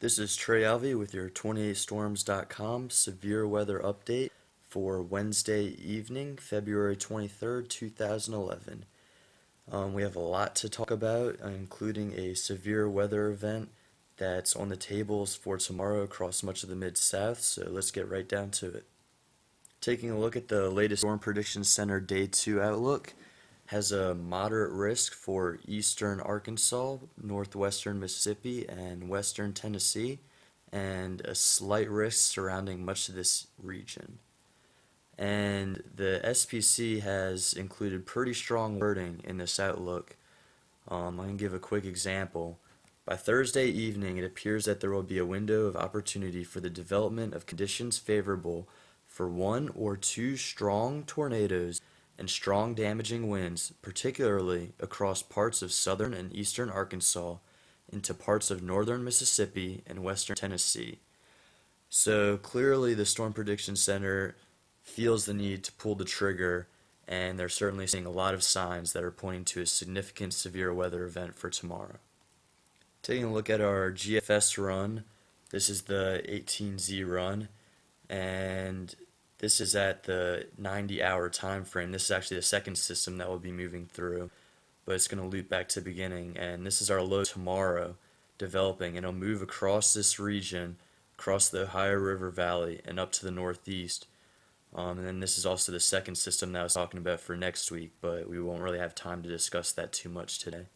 This is Trey Alvey with your 28storms.com severe weather update for Wednesday evening, February 23rd, 2011. We have a lot to talk about, including a severe weather event that's on the tables for tomorrow across much of the Mid-South, so let's get right down to it. Taking a look at the latest Storm Prediction Center Day 2 outlook, has a moderate risk for eastern Arkansas, northwestern Mississippi, and western Tennessee, and a slight risk surrounding much of this region. And the SPC has included pretty strong wording in this outlook. I can give a quick example. By Thursday evening, it appears that there will be a window of opportunity for the development of conditions favorable for one or two strong tornadoes and strong damaging winds, particularly across parts of southern and eastern Arkansas into parts of northern Mississippi and western Tennessee. So clearly the Storm Prediction Center feels the need to pull the trigger, and they're certainly seeing a lot of signs that are pointing to a significant severe weather event for tomorrow. Taking a look at our GFS run, this is the 18Z run, and this is at the 90-hour time frame. This is actually the second system that will be moving through, but it's going to loop back to the beginning. And this is our low tomorrow developing, and it'll move across this region, across the Ohio River Valley, and up to the northeast. And then this is also the second system that I was talking about for next week, but we won't really have time to discuss that too much today.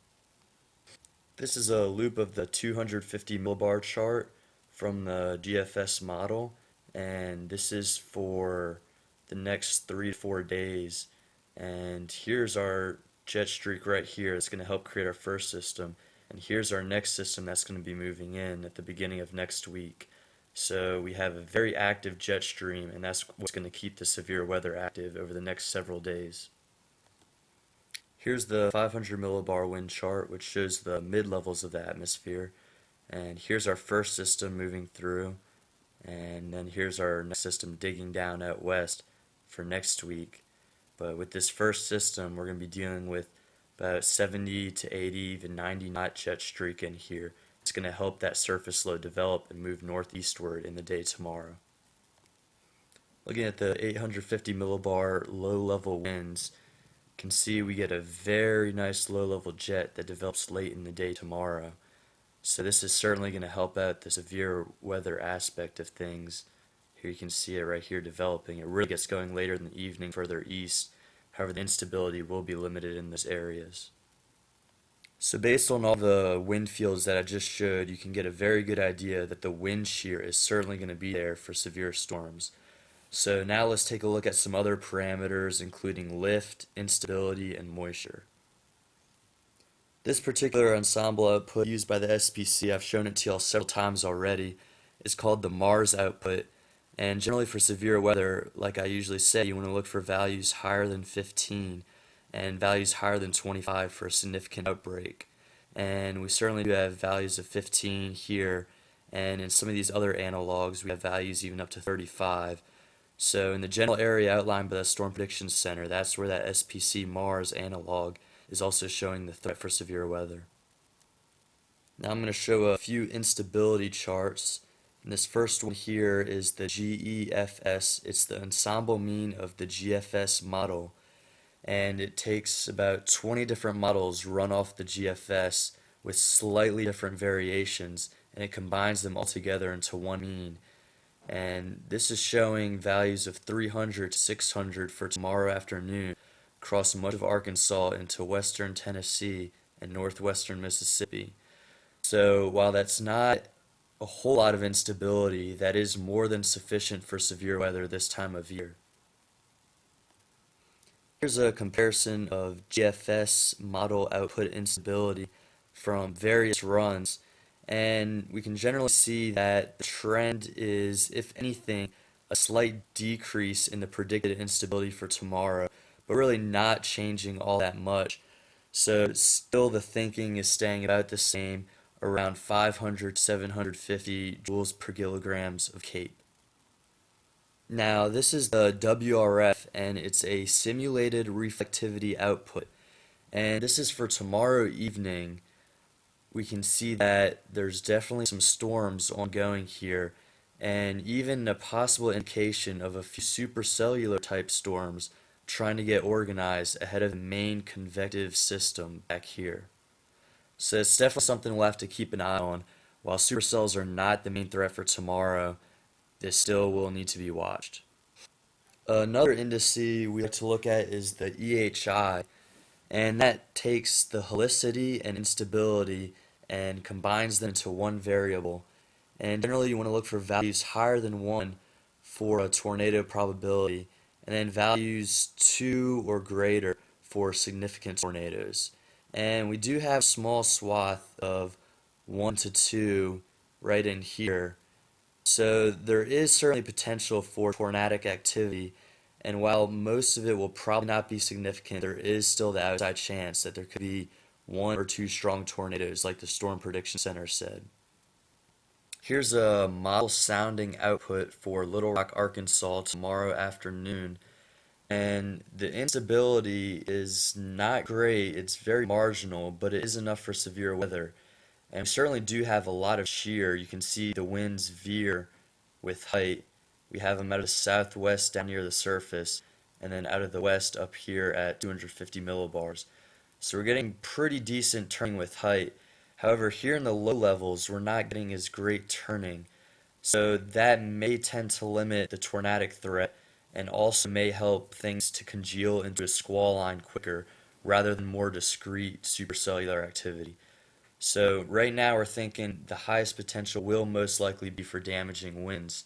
This is a loop of the 250 millibar chart from the GFS model, and this is for the next 3 to 4 days. And here's our jet streak right here. It's going to help create our first system, and here's our next system that's going to be moving in at the beginning of next week. So we have a very active jet stream, and that's what's going to keep the severe weather active over the next several days. Here's the 500 millibar wind chart, which shows the mid-levels of the atmosphere. And here's our first system moving through. And then here's our next system digging down out west for next week. But with this first system, we're going to be dealing with about 70 to 80, even 90 knot jet streak in here. It's going to help that surface low develop and move northeastward in the day tomorrow. Looking at the 850 millibar low-level winds, you can see we get a very nice low-level jet that develops late in the day tomorrow. So this is certainly going to help out the severe weather aspect of things. Here you can see it right here developing. It really gets going later in the evening further east. However, the instability will be limited in those areas. So based on all the wind fields that I just showed, you can get a very good idea that the wind shear is certainly going to be there for severe storms. So now let's take a look at some other parameters, including lift, instability, and moisture. This particular ensemble output used by the SPC, I've shown it to y'all several times already, is called the Mars output. And generally for severe weather, like I usually say, you want to look for values higher than 15 and values higher than 25 for a significant outbreak. And we certainly do have values of 15 here, and in some of these other analogs we have values even up to 35. So in the general area outlined by the Storm Prediction Center, that's where that SPC Mars analog is also showing the threat for severe weather. Now I'm going to show a few instability charts. And this first one here is the GEFS. It's the ensemble mean of the GFS model. And it takes about 20 different models run off the GFS with slightly different variations, and it combines them all together into one mean. And this is showing values of 300 to 600 for tomorrow afternoon across much of Arkansas into western Tennessee and northwestern Mississippi. So while that's not a whole lot of instability, that is more than sufficient for severe weather this time of year. Here's a comparison of GFS model output instability from various runs, and we can generally see that the trend is, if anything, a slight decrease in the predicted instability for tomorrow, but really not changing all that much. So still the thinking is staying about the same, around 500 to 750 joules per kilograms of CAPE. Now this is the WRF, and it's a simulated reflectivity output, and this is for tomorrow evening. we can see that there's definitely some storms ongoing here, and even a possible indication of a few supercellular type storms trying to get organized ahead of the main convective system back here. So it's definitely something we'll have to keep an eye on. While supercells are not the main threat for tomorrow, this still will need to be watched. Another indice we like to look at is the EHI, and that takes the helicity and instability and combines them into one variable. And generally, you want to look for values higher than 1 for a tornado probability, and then values 2 or greater for significant tornadoes. And we do have a small swath of 1 to 2 right in here. So there is certainly potential for tornadic activity, and while most of it will probably not be significant, there is still the outside chance that there could be 1 or 2 strong tornadoes, like the Storm Prediction Center said. Here's a model sounding output for Little Rock, Arkansas tomorrow afternoon, and the instability is not great. It's very marginal, but it is enough for severe weather. And we certainly do have a lot of shear. You can see the winds veer with height. We have them out of the southwest down near the surface, and then out of the west up here at 250 millibars. So we're getting pretty decent turning with height. However, here in the low levels, we're not getting as great turning. So that may tend to limit the tornadic threat and also may help things to congeal into a squall line quicker rather than more discrete supercellular activity. So right now we're thinking the highest potential will most likely be for damaging winds.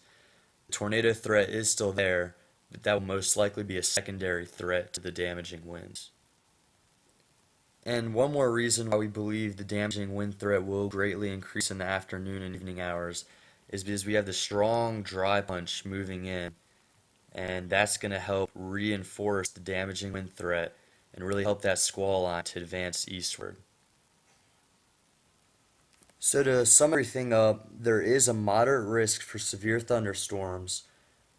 The tornado threat is still there, but that will most likely be a secondary threat to the damaging winds. And one more reason why we believe the damaging wind threat will greatly increase in the afternoon and evening hours is because we have the strong dry punch moving in, and that's going to help reinforce the damaging wind threat and really help that squall line to advance eastward. So to sum everything up, there is a moderate risk for severe thunderstorms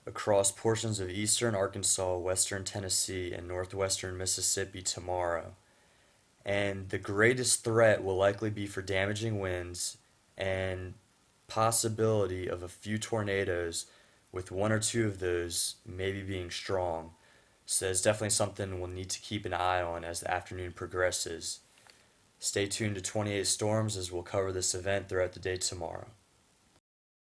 across portions of eastern Arkansas, western Tennessee, and northwestern Mississippi tomorrow. And the greatest threat will likely be for damaging winds and possibility of a few tornadoes, with 1 or 2 of those maybe being strong. So it's definitely something we'll need to keep an eye on as the afternoon progresses. Stay tuned to 28 Storms as we'll cover this event throughout the day tomorrow.